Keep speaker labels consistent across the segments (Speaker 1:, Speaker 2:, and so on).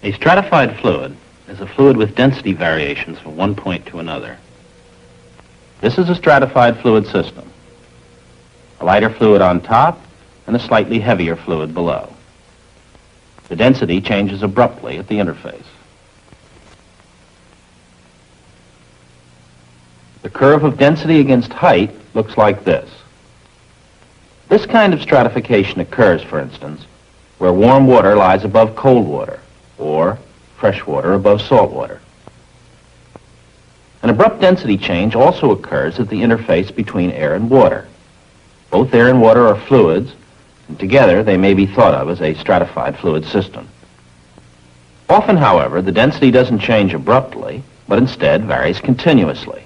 Speaker 1: A stratified fluid is a fluid with density variations from one point to another. This is a stratified fluid system. A lighter fluid on top and a slightly heavier fluid below. The density changes abruptly at the interface. The curve of density against height looks like this. This kind of stratification occurs, for instance, where warm water lies above cold water, or fresh water above salt water. An abrupt density change also occurs at the interface between air and water. Both air and water are fluids, and together they may be thought of as a stratified fluid system. Often, however, the density doesn't change abruptly, but instead varies continuously.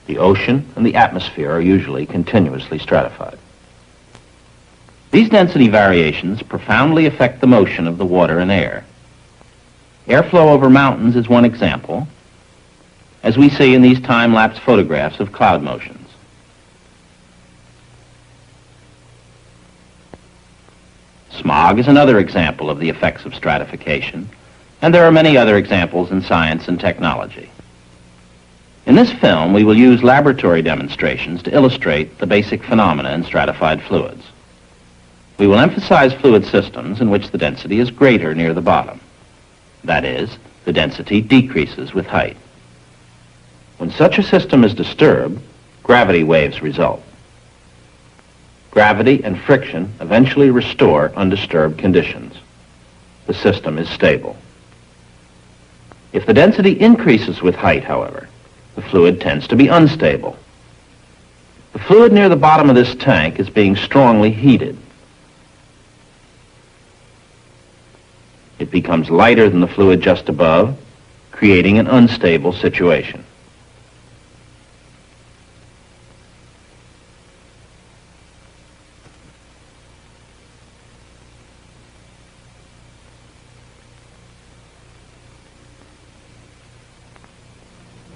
Speaker 1: The ocean and the atmosphere are usually continuously stratified. These density variations profoundly affect the motion of the water and air. Airflow over mountains is one example, as we see in these time-lapse photographs of cloud motions. Smog is another example of the effects of stratification, and there are many other examples in science and technology. In this film, we will use laboratory demonstrations to illustrate the basic phenomena in stratified fluids. We will emphasize fluid systems in which the density is greater near the bottom. That is, the density decreases with height. When such a system is disturbed, gravity waves result. Gravity and friction eventually restore undisturbed conditions. The system is stable. If the density increases with height, however, the fluid tends to be unstable. The fluid near the bottom of this tank is being strongly heated. It becomes lighter than the fluid just above, creating an unstable situation.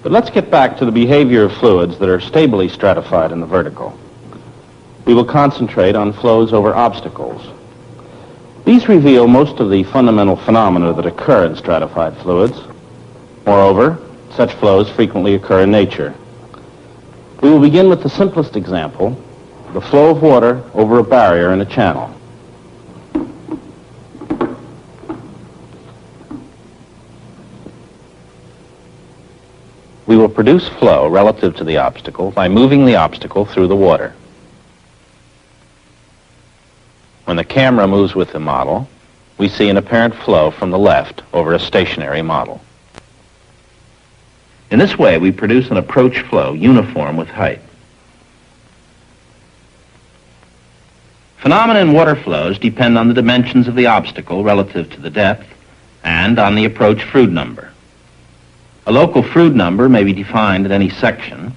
Speaker 1: But let's get back to the behavior of fluids that are stably stratified in the vertical. We will concentrate on flows over obstacles. These reveal most of the fundamental phenomena that occur in stratified fluids. Moreover, such flows frequently occur in nature. We will begin with the simplest example, the flow of water over a barrier in a channel. We will produce flow relative to the obstacle by moving the obstacle through the water. When the camera moves with the model, we see an apparent flow from the left over a stationary model. In this way, we produce an approach flow uniform with height. Phenomena in water flows depend on the dimensions of the obstacle relative to the depth and on the approach Froude number. A local Froude number may be defined at any section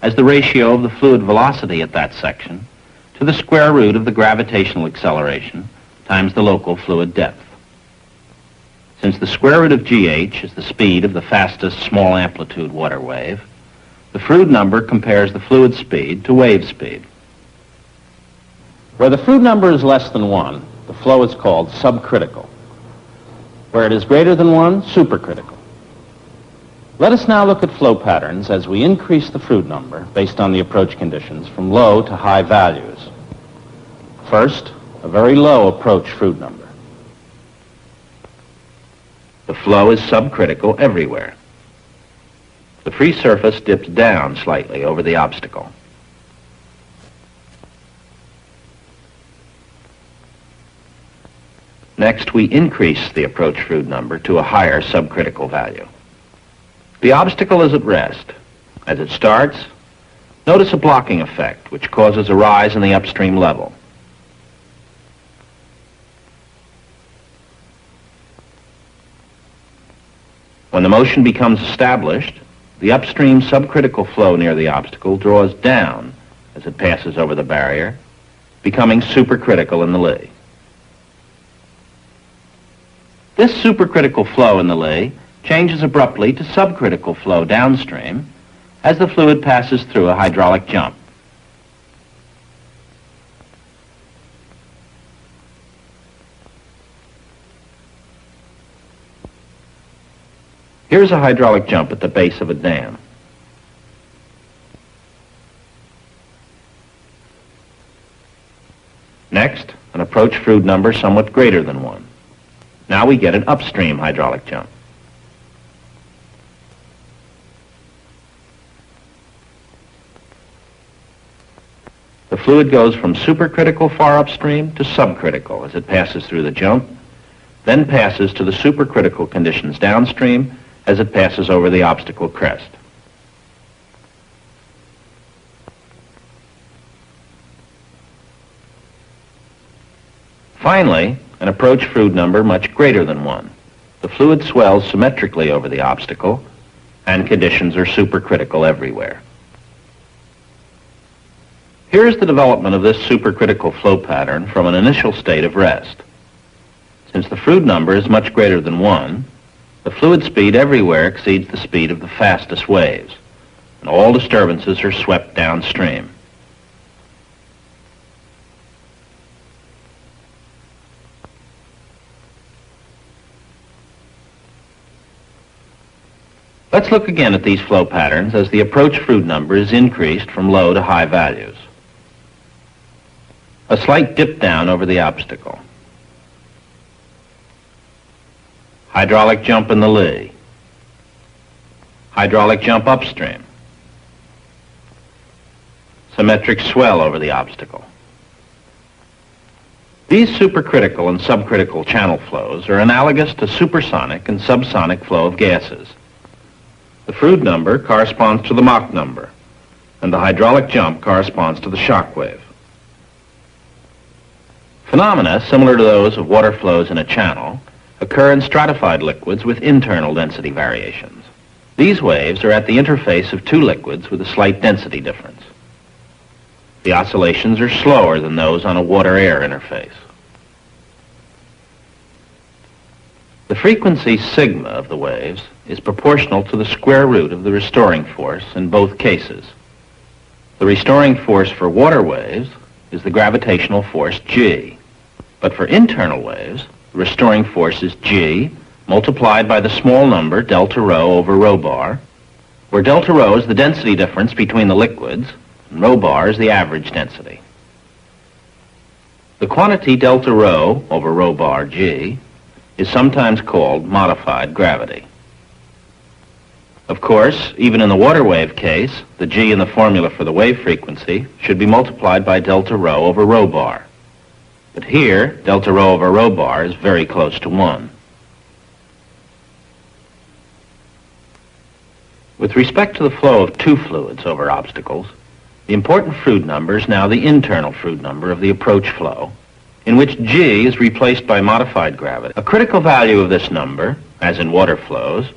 Speaker 1: as the ratio of the fluid velocity at that section to the square root of the gravitational acceleration times the local fluid depth. Since the square root of GH is the speed of the fastest small amplitude water wave, the Froude number compares the fluid speed to wave speed. Where the Froude number is less than 1, the flow is called subcritical. Where it is greater than 1, supercritical. Let us now look at flow patterns as we increase the Froude number based on the approach conditions from low to high values. First, a very low approach Froude number. The flow is subcritical everywhere. The free surface dips down slightly over the obstacle. Next, we increase the approach Froude number to a higher subcritical value. The obstacle is at rest. As it starts, notice a blocking effect, which causes a rise in the upstream level. When the motion becomes established, the upstream subcritical flow near the obstacle draws down as it passes over the barrier, becoming supercritical in the lee. This supercritical flow in the lee changes abruptly to subcritical flow downstream as the fluid passes through a hydraulic jump. Here's a hydraulic jump at the base of a dam. Next, an approach fluid number somewhat greater than 1. Now we get an upstream hydraulic jump. The fluid goes from supercritical far upstream to subcritical as it passes through the jump, then passes to the supercritical conditions downstream as it passes over the obstacle crest. Finally, an approach fluid number much greater than 1. The fluid swells symmetrically over the obstacle, and conditions are supercritical everywhere. Here is the development of this supercritical flow pattern from an initial state of rest. Since the fluid number is much greater than 1, the fluid speed everywhere exceeds the speed of the fastest waves, and all disturbances are swept downstream. Let's look again at these flow patterns as the approach fluid number is increased from low to high values. A slight dip down over the obstacle. Hydraulic jump in the lee. Hydraulic jump upstream. Symmetric swell over the obstacle. These supercritical and subcritical channel flows are analogous to supersonic and subsonic flow of gases. The fluid number corresponds to the Mach number, and the hydraulic jump corresponds to the shock wave. Phenomena similar to those of water flows in a channel occur in stratified liquids with internal density variations. These waves are at the interface of two liquids with a slight density difference. The oscillations are slower than those on a water-air interface. The frequency sigma of the waves is proportional to the square root of the restoring force in both cases. The restoring force for water waves is the gravitational force G, but for internal waves, the restoring force is G multiplied by the small number delta rho over rho bar, where delta rho is the density difference between the liquids and rho bar is the average density. The quantity delta rho over rho bar G is sometimes called modified gravity. Of course, even in the water wave case, the G in the formula for the wave frequency should be multiplied by delta rho over rho bar. But here, delta rho over rho bar is very close to 1. With respect to the flow of two fluids over obstacles, the important fluid number is now the internal fluid number of the approach flow, in which G is replaced by modified gravity. A critical value of this number, as in water flows,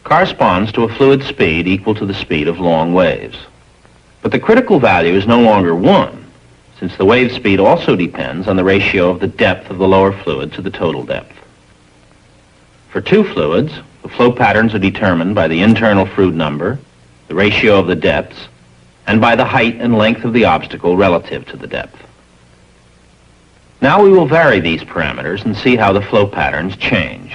Speaker 1: corresponds to a fluid speed equal to the speed of long waves. But the critical value is no longer 1, since the wave speed also depends on the ratio of the depth of the lower fluid to the total depth. For two fluids, the flow patterns are determined by the internal fluid number, the ratio of the depths, and by the height and length of the obstacle relative to the depth. Now we will vary these parameters and see how the flow patterns change.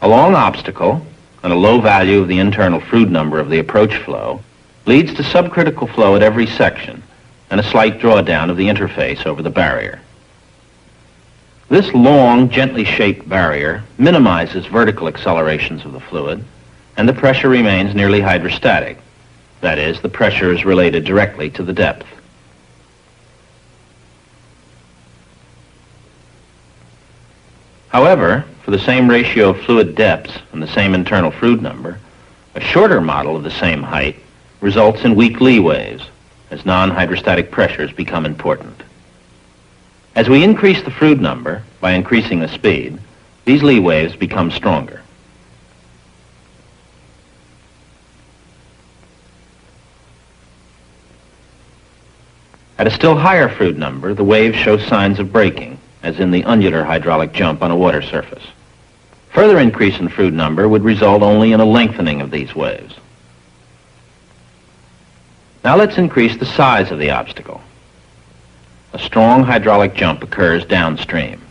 Speaker 1: A long obstacle and a low value of the internal fluid number of the approach flow leads to subcritical flow at every section and a slight drawdown of the interface over the barrier. This long, gently shaped barrier minimizes vertical accelerations of the fluid, and the pressure remains nearly hydrostatic. That is, the pressure is related directly to the depth. However, for the same ratio of fluid depths and the same internal fluid number, a shorter model of the same height results in weak lee waves, as non-hydrostatic pressures become important. As we increase the fluid number by increasing the speed, these lee waves become stronger. At a still higher fluid number, the waves show signs of breaking, as in the ungular hydraulic jump on a water surface. Further increase in fluid number would result only in a lengthening of these waves. Now let's increase the size of the obstacle. A strong hydraulic jump occurs downstream.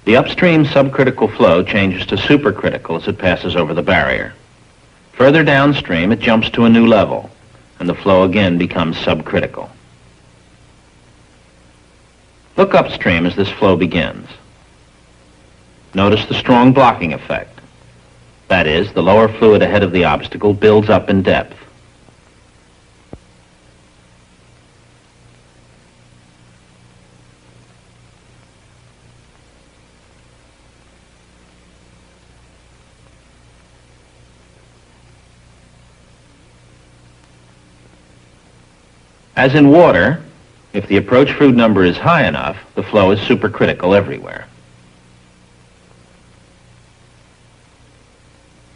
Speaker 1: The upstream subcritical flow changes to supercritical as it passes over the barrier. Further downstream, it jumps to a new level, and the flow again becomes subcritical. Look upstream as this flow begins. Notice the strong blocking effect. That is, the lower fluid ahead of the obstacle builds up in depth. As in water, if the approach fluid number is high enough, the flow is supercritical everywhere.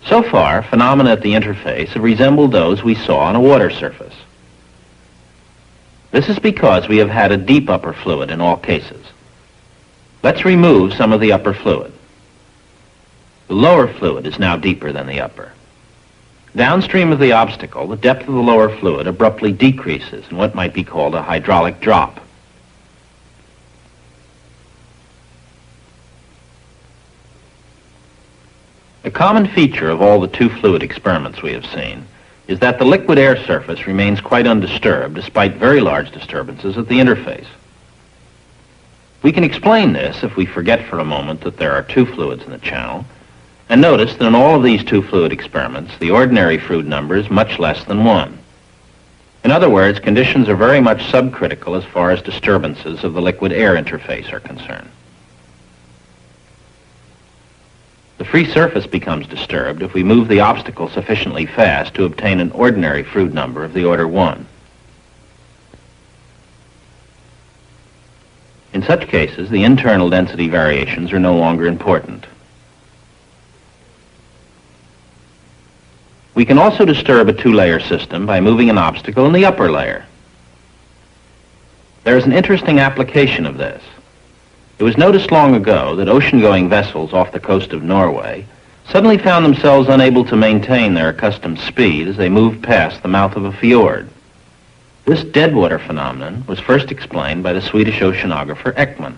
Speaker 1: So far, phenomena at the interface have resembled those we saw on a water surface. This is because we have had a deep upper fluid in all cases. Let's remove some of the upper fluid. The lower fluid is now deeper than the upper. Downstream of the obstacle, the depth of the lower fluid abruptly decreases in what might be called a hydraulic drop. A common feature of all the two-fluid experiments we have seen is that the liquid air surface remains quite undisturbed despite very large disturbances at the interface. We can explain this if we forget for a moment that there are two fluids in the channel, and notice that in all of these two-fluid experiments, the ordinary fluid number is much less than 1. In other words, conditions are very much subcritical as far as disturbances of the liquid-air interface are concerned. The free surface becomes disturbed if we move the obstacle sufficiently fast to obtain an ordinary fluid number of the order 1. In such cases, the internal density variations are no longer important. We can also disturb a two-layer system by moving an obstacle in the upper layer. There is an interesting application of this. It was noticed long ago that ocean-going vessels off the coast of Norway suddenly found themselves unable to maintain their accustomed speed as they moved past the mouth of a fjord. This deadwater phenomenon was first explained by the Swedish oceanographer Ekman.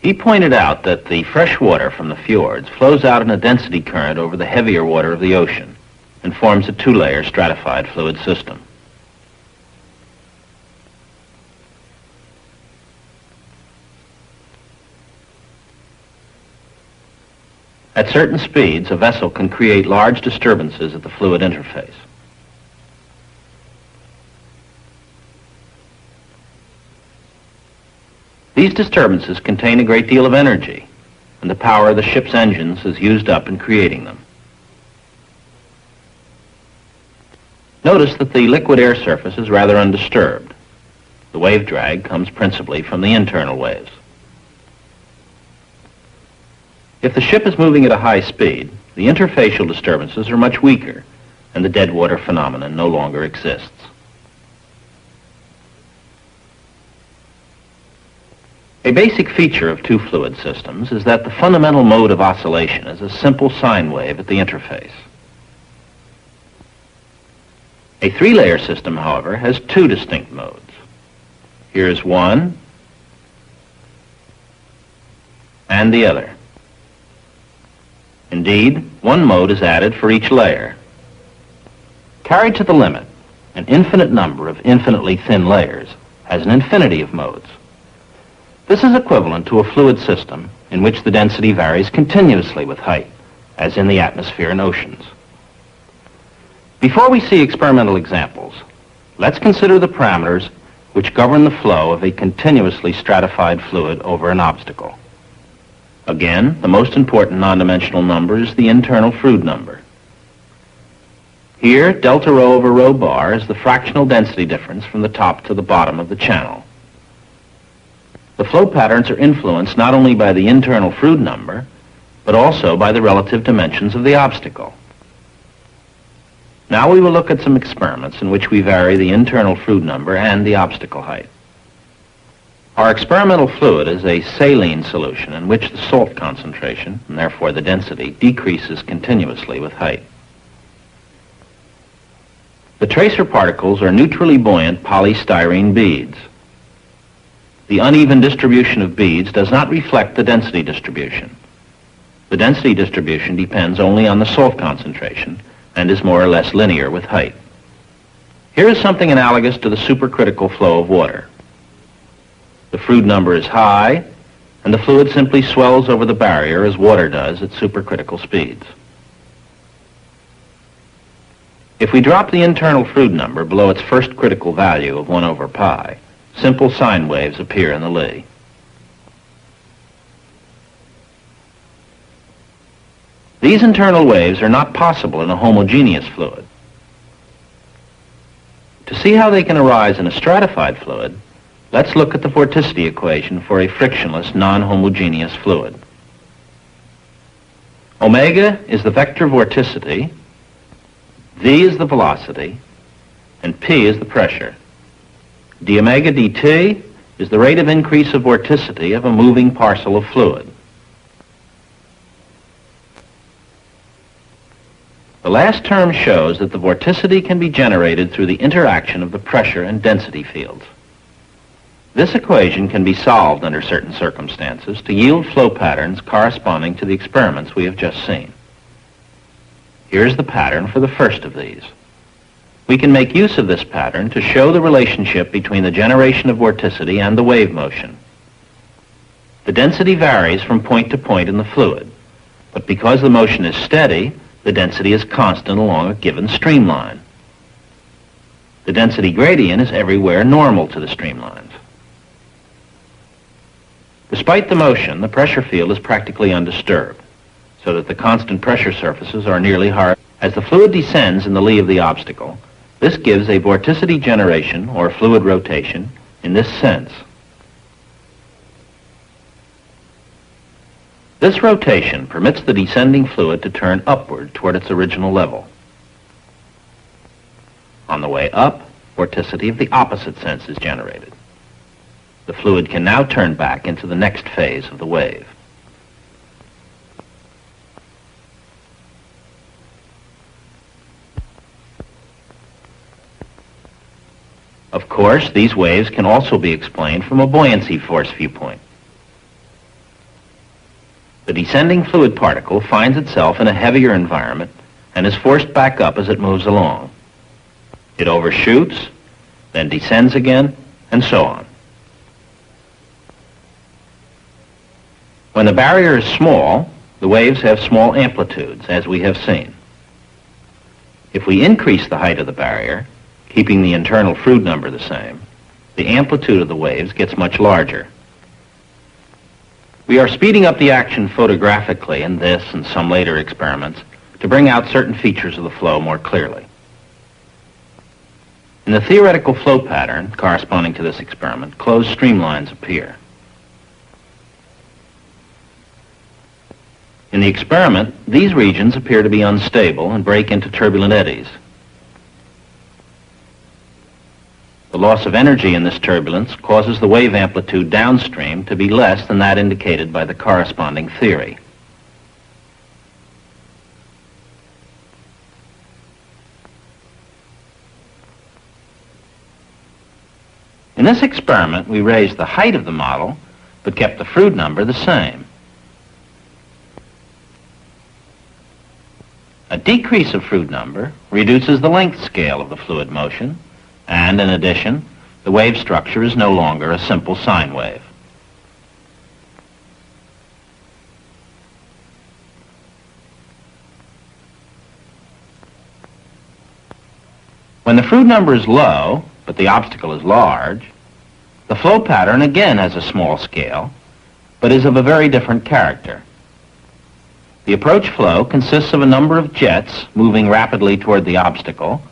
Speaker 1: He pointed out that the fresh water from the fjords flows out in a density current over the heavier water of the ocean and forms a two-layer stratified fluid system. At certain speeds, a vessel can create large disturbances at the fluid interface. These disturbances contain a great deal of energy, and the power of the ship's engines is used up in creating them. Notice that the liquid air surface is rather undisturbed. The wave drag comes principally from the internal waves. If the ship is moving at a high speed, the interfacial disturbances are much weaker, and the deadwater phenomenon no longer exists. A basic feature of two-fluid systems is that the fundamental mode of oscillation is a simple sine wave at the interface. A three-layer system, however, has two distinct modes. Here's one, and the other. Indeed, one mode is added for each layer. Carried to the limit, an infinite number of infinitely thin layers has an infinity of modes. This is equivalent to a fluid system in which the density varies continuously with height, as in the atmosphere and oceans. Before we see experimental examples, let's consider the parameters which govern the flow of a continuously stratified fluid over an obstacle. Again, the most important non-dimensional number is the internal fluid number. Here, delta rho over rho bar is the fractional density difference from the top to the bottom of the channel. The flow patterns are influenced not only by the internal fluid number, but also by the relative dimensions of the obstacle. Now we will look at some experiments in which we vary the internal fluid number and the obstacle height. Our experimental fluid is a saline solution in which the salt concentration, and therefore the density, decreases continuously with height. The tracer particles are neutrally buoyant polystyrene beads. the uneven distribution of beads does not reflect the density distribution. The density distribution depends only on the salt concentration and is more or less linear with height. Here is something analogous to the supercritical flow of water. The Froude number is high, and the fluid simply swells over the barrier as water does at supercritical speeds. If we drop the internal Froude number below its first critical value of 1 over pi, simple sine waves appear in the Lie. These internal waves are not possible in a homogeneous fluid. To see how they can arise in a stratified fluid, let's look at the vorticity equation for a frictionless, non-homogeneous fluid. Omega is the vector vorticity, v is the velocity, and p is the pressure. d omega dt is the rate of increase of vorticity of a moving parcel of fluid. The last term shows that the vorticity can be generated through the interaction of the pressure and density fields. This equation can be solved under certain circumstances to yield flow patterns corresponding to the experiments we have just seen. Here's the pattern for the first of these. We can make use of this pattern to show the relationship between the generation of vorticity and the wave motion. The density varies from point to point in the fluid, but because the motion is steady, the density is constant along a given streamline. The density gradient is everywhere normal to the streamlines. Despite the motion, the pressure field is practically undisturbed, so that the constant pressure surfaces are nearly hard. As the fluid descends in the lee of the obstacle, this gives a vorticity generation or fluid rotation in this sense. This rotation permits the descending fluid to turn upward toward its original level. On the way up, vorticity of the opposite sense is generated. The fluid can now turn back into the next phase of the wave. Of course, these waves can also be explained from a buoyancy force viewpoint. The descending fluid particle finds itself in a heavier environment and is forced back up as it moves along. It overshoots, then descends again, and so on. When the barrier is small, the waves have small amplitudes, as we have seen. If we increase the height of the barrier, keeping the internal Froude number the same, the amplitude of the waves gets much larger. We are speeding up the action photographically in this and some later experiments to bring out certain features of the flow more clearly. In the theoretical flow pattern corresponding to this experiment, closed streamlines appear. In the experiment, these regions appear to be unstable and break into turbulent eddies. The loss of energy in this turbulence causes the wave amplitude downstream to be less than that indicated by the corresponding theory. In this experiment, we raised the height of the model, but kept the Froude number the same. A decrease of Froude number reduces the length scale of the fluid motion, and in addition, the wave structure is no longer a simple sine wave. When the Froude number is low, but the obstacle is large, the flow pattern again has a small scale, but is of a very different character. The approach flow consists of a number of jets moving rapidly toward the obstacle,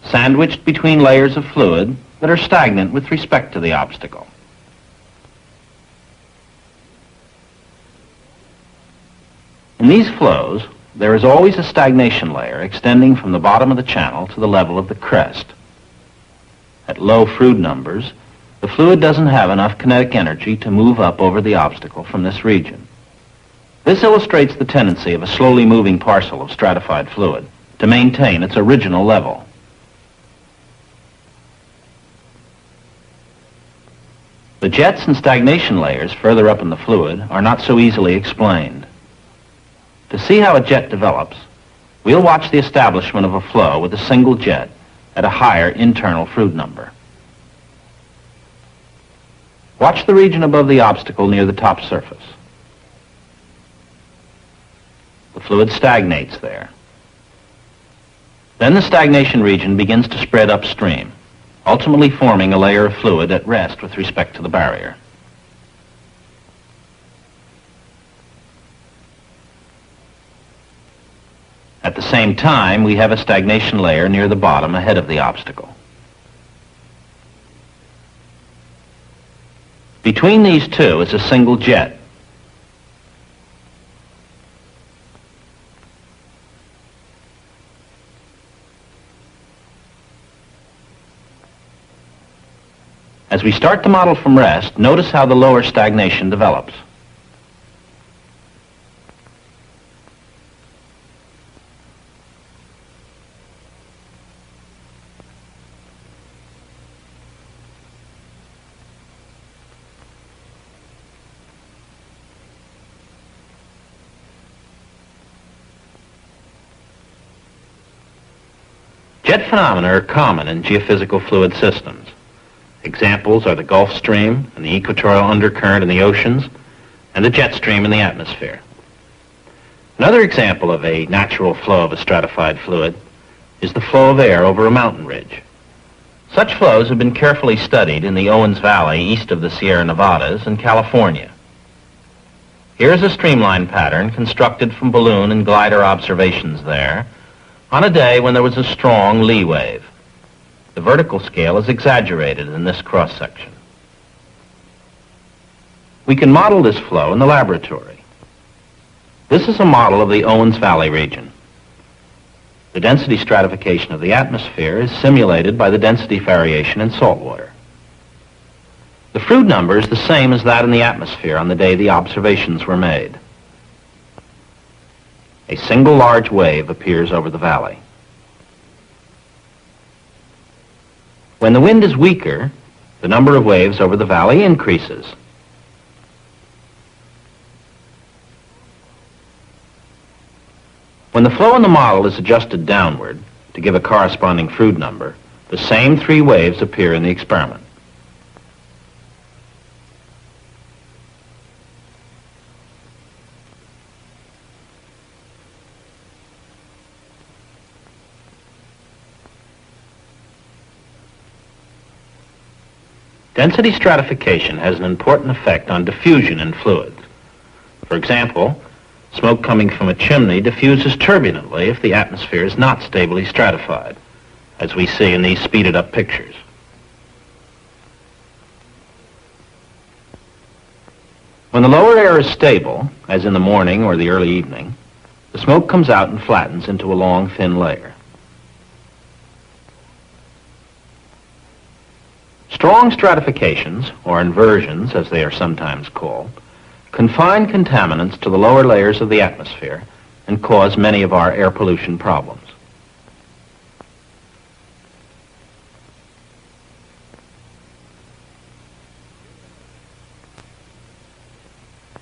Speaker 1: sandwiched between layers of fluid that are stagnant with respect to the obstacle. In these flows, there is always a stagnation layer extending from the bottom of the channel to the level of the crest. At low Froude numbers, the fluid doesn't have enough kinetic energy to move up over the obstacle from this region. This illustrates the tendency of a slowly moving parcel of stratified fluid to maintain its original level. The jets and stagnation layers further up in the fluid are not so easily explained. To see how a jet develops, we'll watch the establishment of a flow with a single jet at a higher internal Froude number. Watch the region above the obstacle near the top surface. The fluid stagnates there. Then the stagnation region begins to spread upstream, ultimately forming a layer of fluid at rest with respect to the barrier. At the same time, we have a stagnation layer near the bottom ahead of the obstacle. Between these two is a single jet. As we start the model from rest, notice how the lower stagnation develops. Jet phenomena are common in geophysical fluid systems. Examples are the Gulf Stream and the equatorial undercurrent in the oceans and the jet stream in the atmosphere. Another example of a natural flow of a stratified fluid is the flow of air over a mountain ridge. Such flows have been carefully studied in the Owens Valley east of the Sierra Nevadas in California. Here is a streamline pattern constructed from balloon and glider observations there on a day when there was a strong lee wave. The vertical scale is exaggerated in this cross-section. We can model this flow in the laboratory. This is a model of the Owens Valley region. The density stratification of the atmosphere is simulated by the density variation in salt water. The Froude number is the same as that in the atmosphere on the day the observations were made. A single large wave appears over the valley. When the wind is weaker, the number of waves over the valley increases. When the flow in the model is adjusted downward to give a corresponding Froude number, the same three waves appear in the experiment. Density stratification has an important effect on diffusion in fluids. For example, smoke coming from a chimney diffuses turbulently if the atmosphere is not stably stratified, as we see in these speeded up pictures. When the lower air is stable, as in the morning or the early evening, the smoke comes out and flattens into a long, thin layer. Strong stratifications, or inversions as they are sometimes called, confine contaminants to the lower layers of the atmosphere and cause many of our air pollution problems.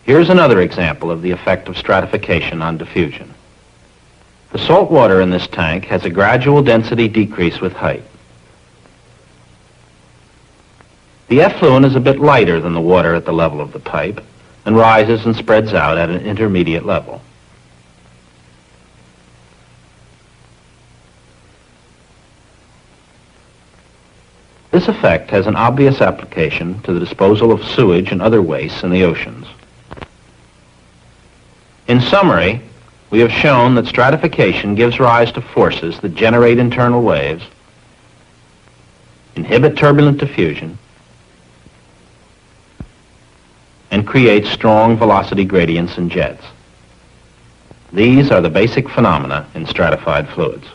Speaker 1: Here's another example of the effect of stratification on diffusion. The salt water in this tank has a gradual density decrease with height. The effluent is a bit lighter than the water at the level of the pipe and rises and spreads out at an intermediate level. This effect has an obvious application to the disposal of sewage and other wastes in the oceans. In summary, we have shown that stratification gives rise to forces that generate internal waves, inhibit turbulent diffusion, and create strong velocity gradients in jets. These are the basic phenomena in stratified fluids.